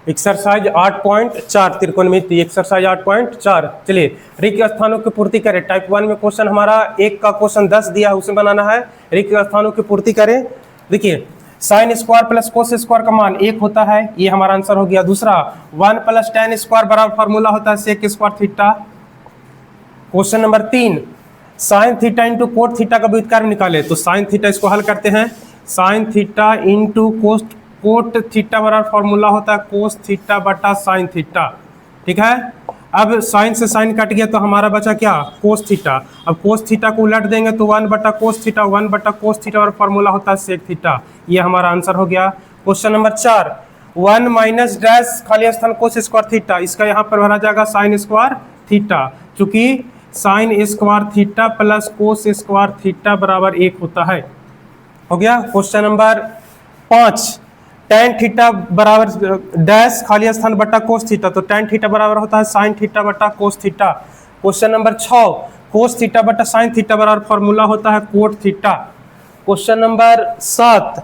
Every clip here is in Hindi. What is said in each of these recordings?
Exercise 8.4 त्रिकोणमिति exercise 8.4। चलिए रिक्त स्थानों की पूर्ति करें। टाइप 1 में क्वेश्चन हमारा एक का क्वेश्चन 10 दिया है, उसे बनाना है। रिक्त स्थानों की पूर्ति करें। देखिए sine square plus cos square का मान 1 होता है, ये हमारा आंसर हो गया। दूसरा 1 प्लस tan स्क्वायर बराबर फार्मूला होता है sec square theta. Question number 3 sine theta into cot theta का व्युत्क्रम निकाले। तो साइन थीटा इसको हल करते हैं। Sign theta into cot theta बराबर फॉर्मूला होता है कोस थीटा बटा साइन थीटा। ठीक है, अब साइन से साइन कट गया तो हमारा बचा क्या, कोस थीटा। अब कोस थीटा को उलट देंगे तो 1 बटा कोस थीटा, 1 बटा कोस थीटा और फॉर्मूला होता है सेक थीटा। ये हमारा आंसर हो गया। क्वेश्चन नंबर 4 1 माइनस डैश खाली स्थान कोस स्क्वायर थीटा, इसका यहाँ पर भरा जाएगा साइन स्क्वायर थीटा, चूंकि साइन स्क्वायर थीटा प्लस कोस स्क्वायर थीटा बराबर 1 होता है। हो गया। क्वेश्चन नंबर 5 tan थीटा बराबर डैश खाली स्थान बटा कोस थीटा, तो tan थीटा बराबर होता है साइन थीटा बटा कोस थीटा। क्वेश्चन नंबर 6 कोस थीटा बटा साइन थीटा बराबर फॉर्मूला होता है कोट थीटा। क्वेश्चन नंबर 7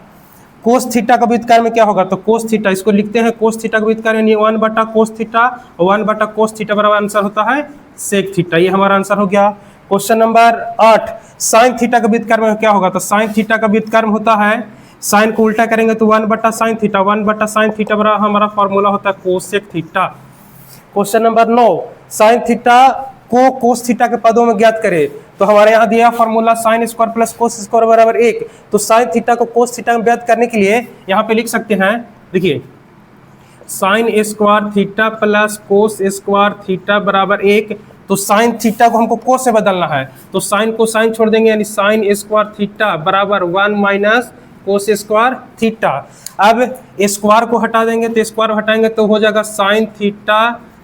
कोस थीटा का व्युत्क्रम में क्या होगा, तो कोस थीटा इसको लिखते हैं कोस थीटा का व्युत्क्रम यानी 1 बटा कोस थीटा, 1 बटा कोस थीटा बराबर आंसर होता है सेक थीटा। ये हमारा आंसर हो गया। क्वेश्चन नंबर 8 साइन थीटा का व्युत्क्रम में क्या होगा, तो साइन थीटा का व्युत्क्रम होता है, साइन को उल्टा करेंगे तो 1 बटा साइन थीटा, 1 बटा साइन थीटा बराबर हमारा फॉर्मूला होता है cosec theta. Question number 9 sine theta को कोस थीटा के पदों में ज्ञात करें। तो हमारे यहाँ दिया formula sine square plus cos square बराबर 1, तो साइन थीटा को कोस थीटा में ज्ञात करने के लिए यहाँ पे लिख सकते हैं। देखिए साइन स्क्वायर थीटा प्लस कोस स्क्वायर थीटा बराबर 1, तो साइन थीटा को हमको कोस से बदलना है, तो साइन को साइन छोड़ देंगे यानी साइन स्क्वायर थीटा बराबर 1 माइनस कोस स्क्वायर थीटा। अब स्क्वायर को हटा देंगे तो स्क्वायर हटाएंगे तो हो जाएगा साइन थीटा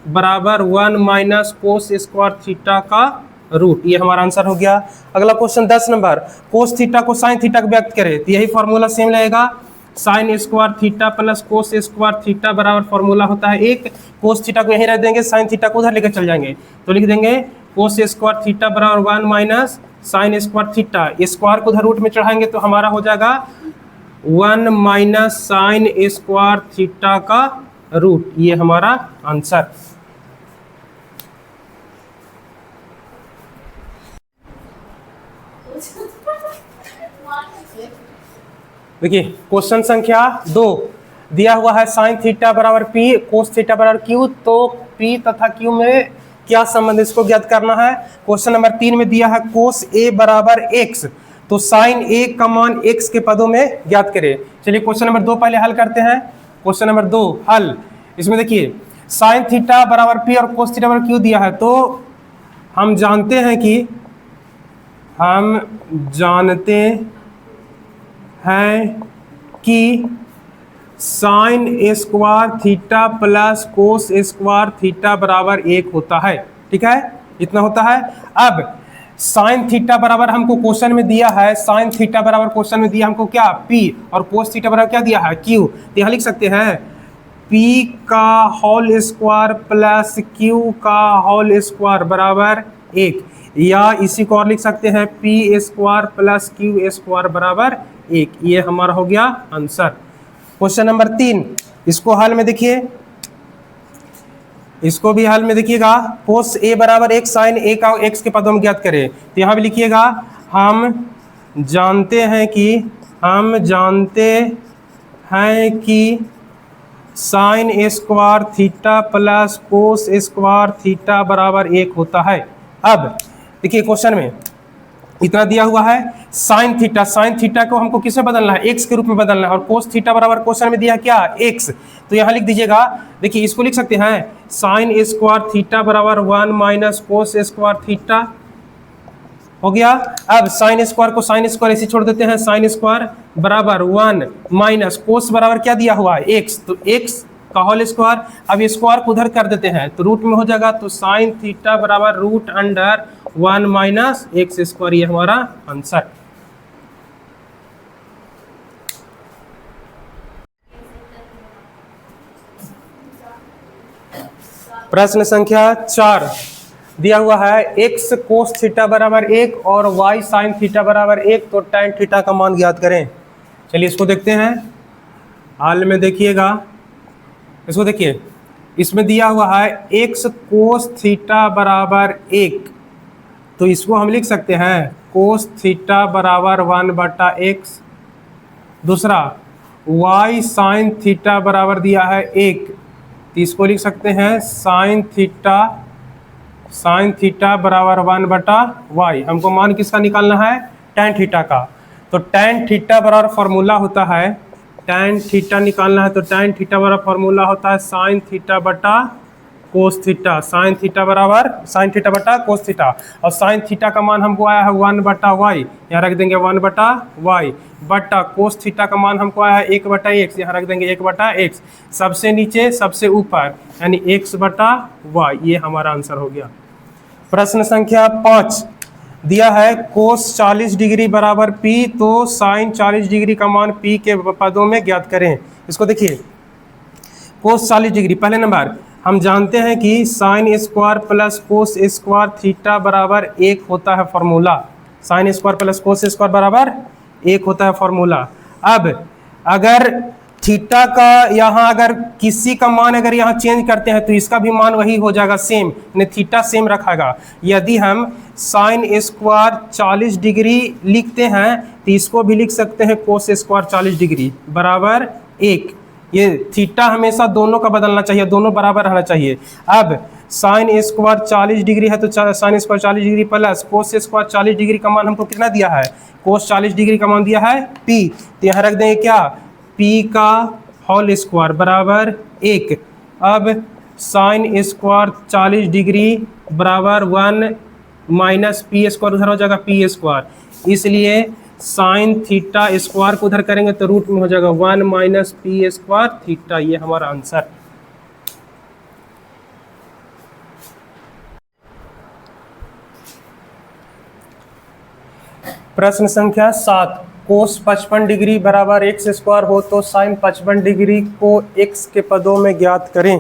बराबर 1 माइनस कोस स्क्वायर थीटा का रूट। ये हमारा आंसर हो गया। अगला क्वेश्चन 10 नंबर कोस थीटा को साइन थीटा को व्यक्त करें, तो यही फॉर्मूला सेम रहेगा साइन स्क्वायर थीटा प्लस कोस स्क्वायर थीटा बराबर फॉर्मूला होता है 1। कोस थीटा को यहीं रख देंगे, साइन थीटा को उधर लेकर चल जाएंगे, तो लिख देंगे कोस स्क्वायर थीटा बराबर 1 minus sign square theta. Square को उधर रूट में चढ़ाएंगे तो हमारा हो जाएगा 1 माइनस साइन स्क्वायर थीटा का रूट। ये हमारा आंसर। देखिए क्वेश्चन संख्या 2 दिया हुआ है साइन थीटा बराबर पी कोस थीटा बराबर क्यू, तो पी तथा क्यू में क्या संबंध, इसको ज्ञात करना है। क्वेश्चन नंबर 3 में दिया है कोस ए बराबर एक्स, तो साइन ए का मान एक्स के पदों में ज्ञात करें। चलिए क्वेश्चन नंबर 2 पहले हल करते हैं। क्वेश्चन नंबर 2 हल। इसमें देखिए साइन थीटा बराबर पी और कोस थीटा बराबर क्यू दिया है, तो हम जानते हैं कि साइन स्क्वायर थीटा प्लस कोस स्क्वायर थीटा बराबर 1 होता है। ठीक है, इतना होता है। अब साइन थीटा बराबर हमको क्वेश्चन में दिया है, साइन थीटा बराबर क्वेश्चन में दिया हमको क्या, पी, और कोस थीटा बराबर क्या दिया है, क्यू। तो यहाँ लिख सकते हैं पी का होल स्क्वायर प्लस क्यू का होल स्क्वायर बराबर 1, या इसी को और लिख सकते हैं P square plus Q square बराबर 1। ये हमारा हो गया आंसर। क्वेश्चन नंबर 3 इसको हल में देखिए, इसको भी हल में देखिएगा। कोस ए बराबर 1 साइन ए का एक्स के पदों में ज्ञात करें, तो यहाँ भी लिखिएगा हम जानते हैं कि साइन स्क्वायर थीटा प्लस कोस स्क्वायर थीटा बराबर 1 होता है। अब देखिए क्वेश्चन में इतना दिया हुआ है साइन थीटा को हमको किसमें बदलना है, एक्स के रूप में बदलना है, और कोस थीटा बराबर क्वेश्चन में दिया क्या, एक्स, तो यहाँ लिख दीजिएगा। देखिए इसको लिख सकते हैं साइन स्क्वायर थीटा बराबर 1 माइनस कोस स्क्वायर थीटा हो गया। अब साइन स्क्वायर को साइन स्क्वायर ऐसे छोड़ देते हैं, साइन स्क्वायर बराबर 1 माइनस कोस बराबर क्या दिया हुआ है, एक्स, तो एक्स का होल स्क्वायर। अब स्क्वायर को उधर कर देते हैं तो रूट में हो जाएगा, तो साइन थीटा बराबर root under 1 minus x square. ये हमारा आंसर। प्रश्न संख्या 4 दिया हुआ है x कोस थीटा बराबर 1 और y साइन थीटा बराबर 1, तो tan थीटा का मान ज्ञात करें। चलिए इसको देखते हैं। हाल में देखिएगा इसको देखिए, इसमें दिया हुआ है x कोस थीटा बराबर 1, तो इसको हम लिख सकते हैं कोस थीटा बराबर 1/x। दूसरा y साइन थीटा बराबर दिया है 1, तो इसको लिख सकते हैं साइन थीटा बराबर 1/y। हमको मान किसका निकालना है? tan थीटा का। तो tan थीटा बराबर फॉर्मूला होता है, tan थीटा निकालना है तो tan थीटा बराबर फॉर्मूला होता है साइन थीटा बटा कोस थीटा, साइन थीटा बराबर साइन थीटा बटा कोस थीटा। और साइन थीटा का मान हमको आया है 1/y, यहाँ रख देंगे 1/y, बटा कोस थीटा का मान हमको आया है 1/x, यहाँ रख देंगे 1/x। सबसे नीचे सबसे ऊपर यानी x/y, ये हमारा आंसर हो गया। प्रश्न संख्या 5 दिया है कोस 40 डिग्री बराबर p, तो साइन 40 डिग्री का मान p के पदों में ज्ञात करें। इसको देखिए, कोस 40 डिग्री, पहले नंबर हम जानते हैं कि sine square plus cos square theta बराबर 1 होता है formula, sine square plus cos square बराबर 1 होता है फॉर्मूला। अब अगर थीटा का यहाँ अगर किसी का मान अगर यहाँ चेंज करते हैं तो इसका भी मान वही हो जाएगा सेम, थीटा सेम रखेगा। यदि हम साइन स्क्वायर 40 डिग्री लिखते हैं तो इसको भी लिख सकते हैं कोस स्क्वायर 40 डिग्री बराबर 1। ये थीटा हमेशा दोनों का बदलना चाहिए, दोनों बराबर रहना चाहिए। अब साइन स्क्वायर 40 डिग्री है तो sine square 40 degree plus cos square 40 degree का मान हमको कितना दिया है? कोस 40 डिग्री का मान दिया है p, तो यहाँ रख देंगे क्या? p का होल स्क्वायर बराबर 1। अब साइन स्क्वायर 40 डिग्री बराबर 1 माइनस पी स्क्वायर, उधर हो जाएगा p स्क्वायर, इसलिए साइन थीटा स्क्वायर को उधर करेंगे तो रूट में हो जाएगा 1 माइनस पी स्क्वायर थीटा। ये हमारा आंसर। प्रश्न संख्या 7, कोस 55 डिग्री बराबर एक्स स्क्वायर हो तो साइन 55 डिग्री को x के पदों में ज्ञात करें।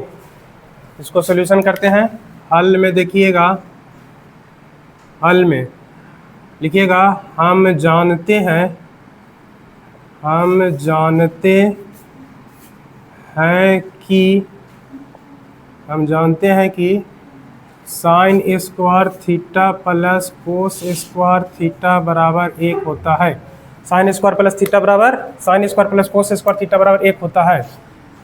इसको सॉल्यूशन करते हैं। हल में देखिएगा, हल में लिखिएगा हम जानते हैं कि साइन स्क्वायर थीटा प्लस कोस स्क्वायर थीटा बराबर 1 होता है। साइन स्क्वायर प्लस थीटा बराबर sine square plus cos square theta बराबर 1 होता है।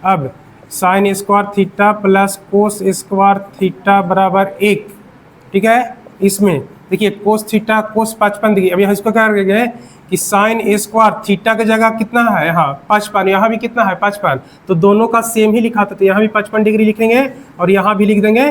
अब साइन स्क्वायर थीटा प्लस कोस स्क्वायर थीटा बराबर 1, ठीक है। इसमें देखिए कोस थीटा कोस 55 डिग्री, अब यहाँ इसको क्या करेंगे कि साइन स्क्वायर थीटा की जगह कितना है यहाँ 55, यहाँ भी कितना है 55, तो दोनों का सेम ही लिखा था, तो यहाँ भी 55 डिग्री लिखेंगे और यहाँ भी लिख देंगे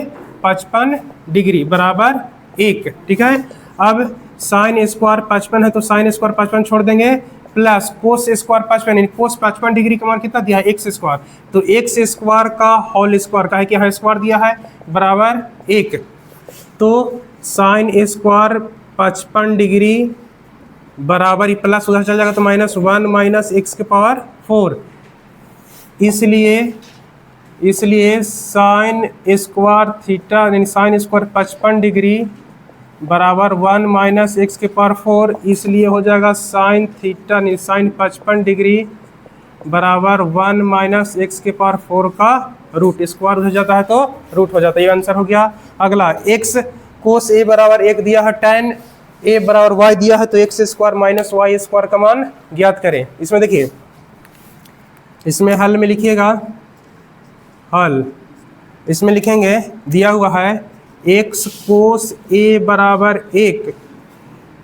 55 डिग्री बराबर 1, ठीक है। अब साइन स्क्वायर 55 है तो साइन स्क्वायर 55 छोड़ देंगे प्लस कोस स्क्वायर 55 यानी कोस 55 डिग्री का मान कितना दिया है एक्स स्क्वायर, तो एक्स स्क्वायर का होल स्क्वायर का है कि यहाँ स्क्वायर दिया है बराबर 1, तो साइन स्क्वायर 55 डिग्री बराबर प्लस उधर चल जाएगा तो -1 माइनस एक्स के पावर 4, इसलिए साइन स्क्वायर थीटा यानी साइन स्क्वायर 55 डिग्री बराबर 1 माइनस एक्स के पावर 4, इसलिए हो जाएगा साइन थीटा यानी साइन 55 डिग्री बराबर 1 माइनस एक्स के पावर 4 का रूट, स्क्वायर हो जाता है तो रूट हो जाता है। ये आंसर हो गया। अगला एक्स कोस ए बराबर 1 दिया है, tan ए बराबर y दिया है, तो x square minus y square का मान ज्ञात करें। इसमें देखिए, इसमें हल में लिखिएगा, हल इसमें लिखेंगे दिया हुआ है x कोस a बराबर 1,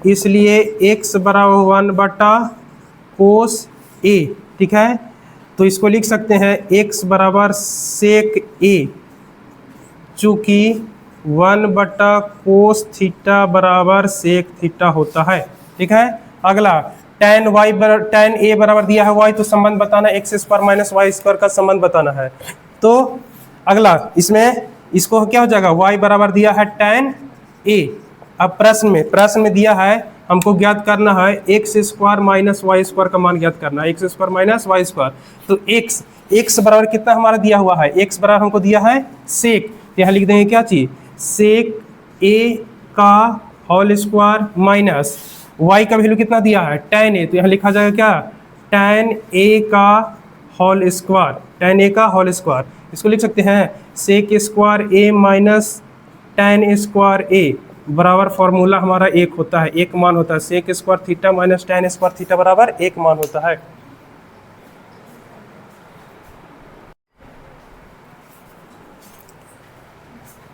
इसलिए x बराबर 1 बटा कोस a, ठीक है। तो इसको लिख सकते हैं x बराबर सेक a, चूँकि 1 बटा कोस थीटा बराबर सेक थीटा होता है, ठीक है। अगला tan a बराबर दिया है y, तो संबंध बताना x square minus y square का संबंध बताना है। तो अगला इसमें इसको क्या हो जाएगा, y बराबर दिया है tan a। अब प्रश्न में दिया है हमको ज्ञात करना है x square minus y square का मान ज्ञात करना है, x square minus y square. तो एक्स बराबर कितना हमारा दिया हुआ है, एक्स बराबर हमको दिया है सेक, यहाँ लिख देंगे क्या चीज, सेक a का होल स्क्वायर माइनस y का वैल्यू कितना दिया है tan a, तो यहाँ लिखा जाएगा क्या tan a का होल स्क्वायर, tan a का होल स्क्वायर। इसको लिख सकते हैं sec square a minus tan square a बराबर फॉर्मूला हमारा एक होता है, एक मान होता है। Sec square theta minus tan square theta बराबर एक मान होता है।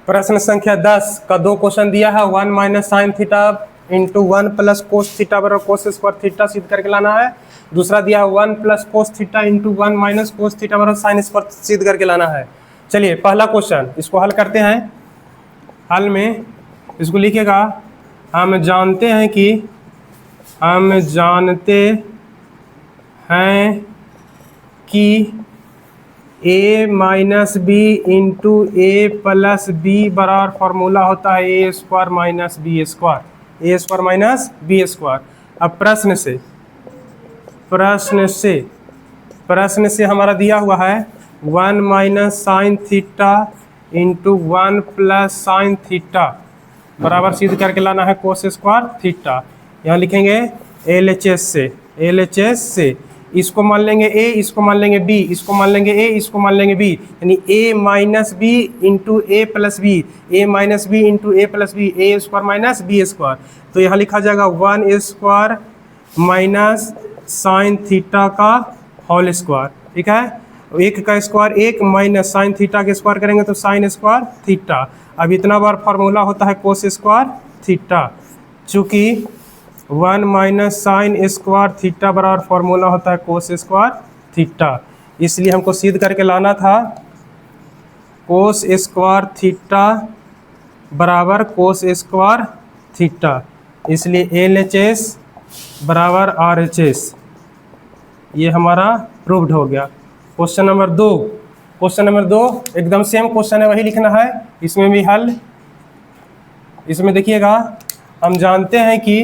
प्रश्न संख्या 10 का 2 क्वेश्चन दिया है। 1 minus sine theta into 1 plus cos theta बराबर कोस स्क्वायर थीटा सिद्ध करके लाना है। दूसरा दिया है 1 plus cos theta into 1 minus cos theta बराबर साइन स्क्वायर सिद्ध करके लाना है। चलिए पहला क्वेश्चन इसको हल करते हैं। हल में इसको लिखिएगा, हम जानते हैं कि a minus b into a plus b बराबर फॉर्मूला होता है ए square minus B square, a square minus B square. अब प्रश्न से हमारा दिया हुआ है 1 minus sine theta into 1 plus sine theta बराबर सिद्ध करके लाना है कोस स्क्वायर थीटा। यहाँ लिखेंगे LHS से इसको मान लेंगे a, इसको मान लेंगे b, इसको मान लेंगे a, इसको मान लेंगे b, यानी a minus b into a plus b, a minus b into a plus b, a square minus B square. तो यहाँ लिखा जाएगा 1 स्क्वायर माइनस साइन थीटा का होल स्क्वायर। ठीक है, एक का स्क्वायर एक माइनस साइन थीटा के स्क्वायर करेंगे तो साइन स्क्वायर थीटा। अब इतना बार फॉर्मूला होता है कोस स्क्वायर थीटा, चूँकि 1 माइनस साइन स्क्वायर थीटा बराबर फॉर्मूला होता है कोस स्क्वायर थीटा, इसलिए हमको सिद्ध करके लाना था कोस स्क्वायर थीटा बराबर कोस स्क्वायर थीटा, इसलिए LHS बराबर RHS, ये हमारा प्रूव्ड हो गया। क्वेश्चन नंबर 2 एकदम सेम क्वेश्चन है, वही लिखना है। इसमें भी हल, इसमें देखिएगा, हम जानते हैं कि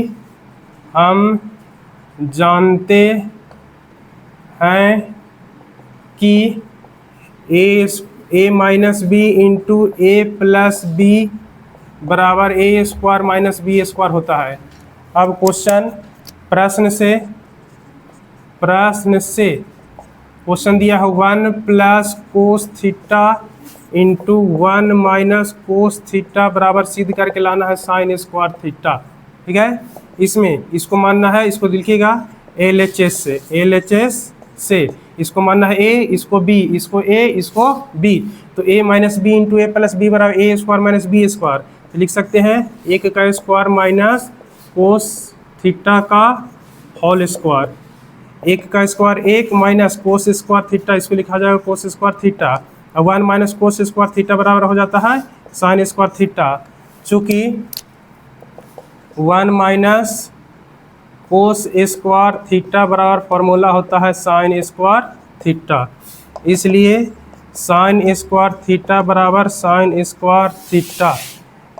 a minus b into a plus b बराबर a square minus B square होता है। अब क्वेश्चन दिया है 1 plus cos theta into 1 minus cos theta बराबर सिद्ध करके लाना है साइन स्क्वायर थीटा। ठीक है, इसमें इसको मानना है, इसको लिखिएगा LHS से इसको मानना है a, इसको b, इसको a, इसको b। तो a minus b into a plus b बराबर a square minus B square. तो लिख सकते हैं 1 का स्क्वायर माइनस कोस थीटा का होल स्क्वायर, 1 का square 1 minus cos square theta, इसको लिखा जाएगा कोस स्क्वायर थीटा। अब 1 माइनस कोस स्क्वायर थीटा बराबर हो जाता है साइन स्क्वायर थीटा, चूँकि 1 माइनस कोस स्क्वायर थीटा बराबर फॉर्मूला होता है साइन स्क्वायर थीटा, इसलिए साइन स्क्वायर थीटा बराबर साइन स्क्वायर थीटा,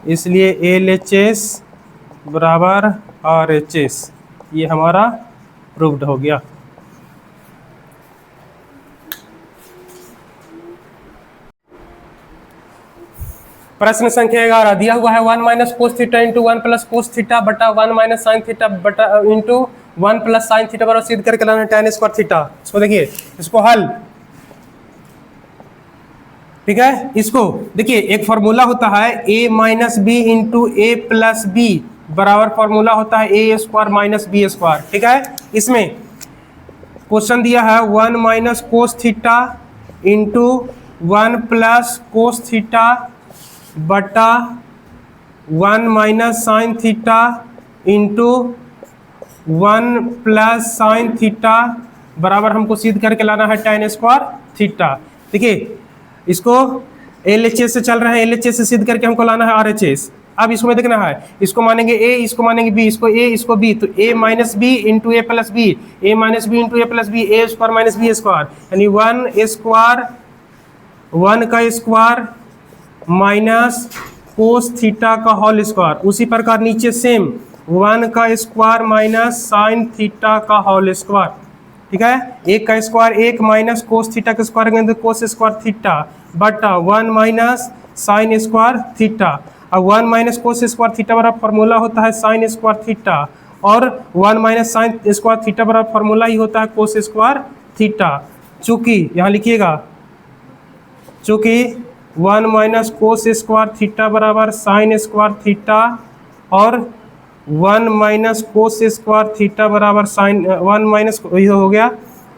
इसलिए LHS बराबर RHS, ये हमारा प्रूव्ड हो गया। प्रश्न संख्या 11 दिया हुआ है 1 minus cos theta into 1 plus cos theta बटा 1 माइनस साइन थीटा बटा इंटू 1 प्लस साइन थीटा बराबर सिद्ध करके लाना tan स्क्वायर थीटा। इसको देखिए, इसको हल, ठीक है, इसको देखिए, एक फॉर्मूला होता है a minus b into a plus b बराबर फॉर्मूला होता है ए स्क्वायर माइनस बी स्क्वायर। ठीक है, इसमें क्वेश्चन दिया है 1 minus cos theta into 1 plus cos theta बटा 1 minus sine theta into 1 plus sine theta बराबर हमको सिद्ध करके लाना है tan स्क्वायर थीटा। देखिए, इसको LHS से चल रहा है, LHS से सिद्ध करके हमको लाना है RHS। अब इसमें देखना है, इसको मानेंगे a, इसको मानेंगे b, इसको a, इसको b, तो a minus b into a plus b, a minus b into a plus b, a square minus B square, यानी 1 स्क्वायर 1 का स्क्वायर माइनस कोस थीटा का होल स्क्वायर। उसी प्रकार नीचे सेम 1 का स्क्वायर माइनस साइन थीटा का होल स्क्वायर। ठीक है, 1 का स्क्वायर 1 माइनस कोस थीटा का स्क्वायर करेंगे तो कोस स्क्वायर थीटा बटा 1 माइनस साइन स्क्वायर थीटा। अब 1 माइनस कोस स्क्वायर थीटा बराबर फॉर्मूला होता है साइन स्क्वायर थीटा, और 1 माइनस साइन स्क्वायर थीटा बराबर फॉर्मूला ही होता है कोस स्क्वायर थीटा। चूँकि यहाँ लिखिएगा चूँकि 1 माइनस कोस स्क्वायर थीटा बराबर साइन स्क्वायर थीटा और 1 माइनस कोस स्क्वायर थीटा बराबर साइन 1 माइनस ये हो गया,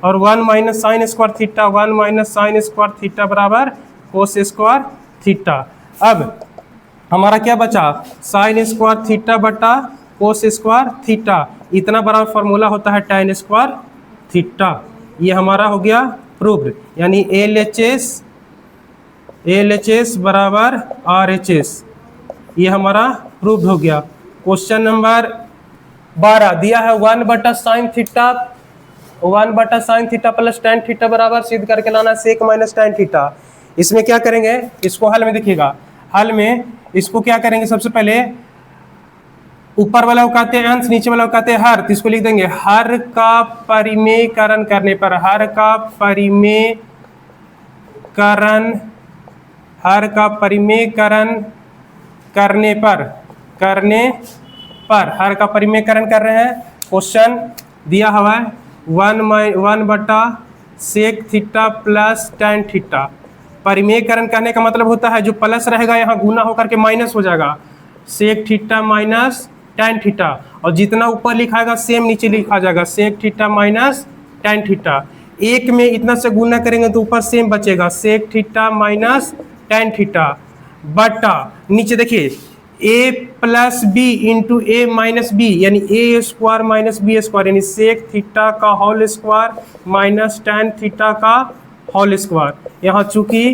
और 1 minus sign square theta 1 minus sign square theta बराबर कोस स्क्वायर थीटा। अब हमारा क्या बचा, साइन स्क्वायर थीटा बटा कोस स्क्वायर थीटा, इतना बड़ा फॉर्मूला होता है tan स्क्वायर थीटा। ये हमारा हो गया प्रूव्ड, यानी LHS बराबर RHS, ये हमारा प्रूव्ड हो गया। क्वेश्चन नंबर 12 दिया है 1 बटा साइन थीटा 1 बटा sine theta plus tan theta बराबर सिद्ध करके लाना सेक माइनस tan थीटा। इसमें क्या करेंगे, इसको हल में देखिएगा, हल में इसको क्या करेंगे, सबसे पहले ऊपर वाला को कहते हैं अंश, नीचे वाला को कहते हैं हर, तो इसको लिख देंगे हर का परिमेयकरण करने पर, हर का परिमेयकरण, हर का परिमेयकरण करने पर हर का परिमेयकरण कर रहे हैं। क्वेश्चन दिया हुआ है 1 बटा sec theta plus tan theta. परिमेयकरण करने का मतलब होता है जो प्लस रहेगा यहाँ गुना होकर के माइनस हो जाएगा, sec theta minus tan theta, और जितना ऊपर लिखाएगा सेम नीचे लिखा जाएगा, sec theta minus tan theta. एक में इतना से गुना करेंगे तो ऊपर सेम बचेगा, sec theta minus tan theta बटा नीचे देखिए a plus B into A minus B, यानी A square minus B square, यानी सेक थीटा का whole square minus tan theta का होल स्क्वायर। यहाँ चूंकि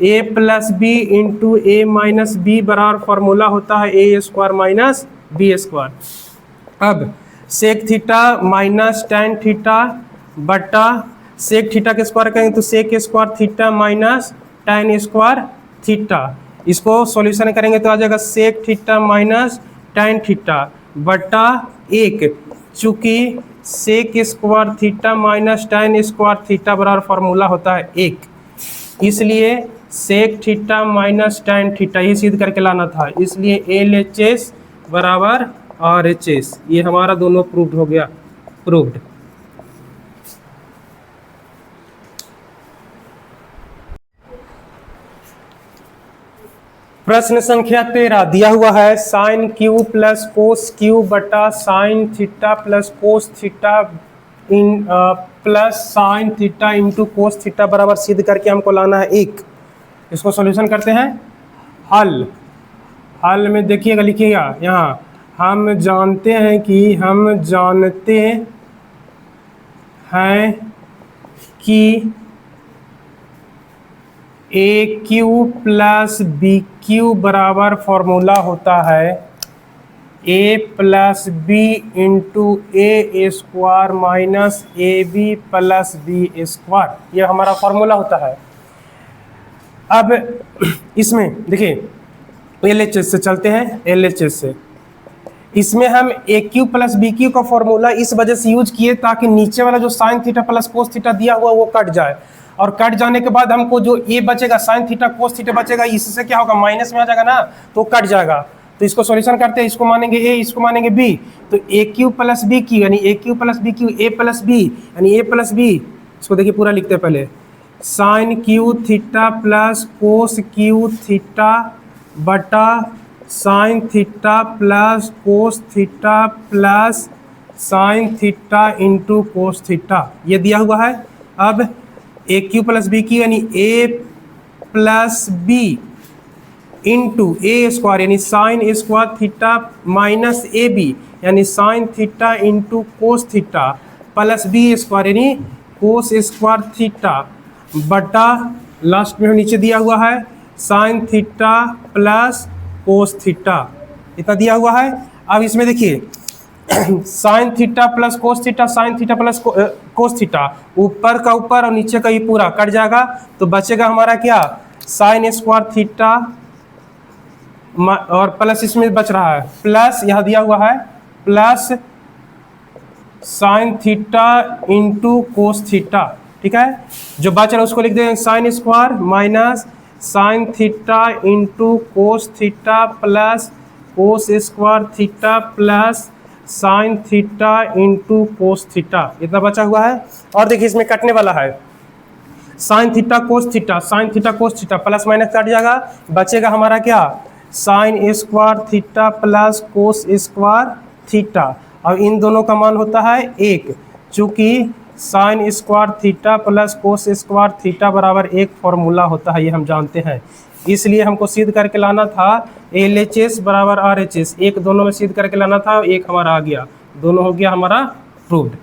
a plus B into A minus B बराबर फॉर्मूला होता है ए स्क्वायर माइनस बी स्क्वायर। अब sec theta minus tan theta बटा सेक थीटा के स्क्वायर करेंगे तो sec square theta minus tan square theta. इसको सॉल्यूशन करेंगे तो आ जाएगा sec theta minus tan theta बटा 1, चूँकि sec square theta minus tan square theta बराबर फार्मूला होता है 1, इसलिए sec theta minus tan theta ये सिद्ध करके लाना था, इसलिए LHS बराबर RHS। ये हमारा दोनों प्रूव्ड हो गया, प्रूव्ड। प्रश्न संख्या 13 दिया हुआ है sine Q plus cos Q बटा sine theta plus cos theta इन plus sine theta into cos theta बराबर सिद्ध करके हमको लाना है 1। इसको सॉल्यूशन करते हैं। हल में देखिएगा, लिखिएगा यहाँ, हम जानते हैं कि a cube plus b cube बराबर फॉर्मूला होता है a plus B into a square minus a b plus b square, ये हमारा फॉर्मूला होता है। अब इसमें देखिए LHS से चलते हैं, LHS से इसमें हम ए क्यू प्लस बी क्यू का फॉर्मूला इस वजह से यूज किए ताकि नीचे वाला जो sign theta plus cos theta दिया हुआ वो कट जाए, और कट जाने के बाद हमको जो ए बचेगा साइन थीटा कोस थीटा बचेगा, इससे क्या होगा माइनस में आ जाएगा ना, तो कट जाएगा। तो इसको सॉल्यूशन करते हैं, इसको मानेंगे ए, इसको मानेंगे बी, तो a cube plus b cube यानी a cube plus b cube a plus b यानी ए प्लस बी। इसको देखिए पूरा लिखते हैं पहले, sine cube theta plus cos cube theta बटा sine theta plus cos theta plus sine theta into cos theta, ये दिया हुआ है। अब a cube plus b cube यानी a plus B into a square यानी sine square theta minus a b यानी sine theta into cos theta plus b square यानी कोस स्क्वायर थीटा बटा लास्ट में नीचे दिया हुआ है sine theta plus cos theta, इतना दिया हुआ है। अब इसमें देखिए sign theta plus cos theta, sign theta plus cos theta, ऊपर का ऊपर और नीचे का ये पूरा कट जाएगा, तो बचेगा हमारा क्या साइन स्क्वायर थीटा और प्लस इसमें बच रहा है प्लस यहाँ दिया हुआ है plus sine theta into cos theta, ठीक है। जो बच रहा है उसको लिख देंगे sine square minus sine theta into cos theta plus कोस square theta plus sine theta into cos theta, इतना बचा हुआ है। और देखिए इसमें कटने वाला है, sine theta cos theta, sine theta cos theta plus minus cut जाएगा, बचेगा हमारा क्या, साइन स्क्वायर थीटा प्लस कोस स्क्वायर थीटा। अब इन दोनों का मान होता है 1, चूंकि साइन स्क्वायर थीटा प्लस कोस स्क्वायर थीटा बराबर 1 फॉर्मूला होता है, ये हम जानते हैं। इसलिए हमको सिद्ध करके लाना था LHS बराबर RHS, एक दोनों में सिद्ध करके लाना था, एक हमारा आ गया, दोनों हो गया हमारा प्रूव्ड।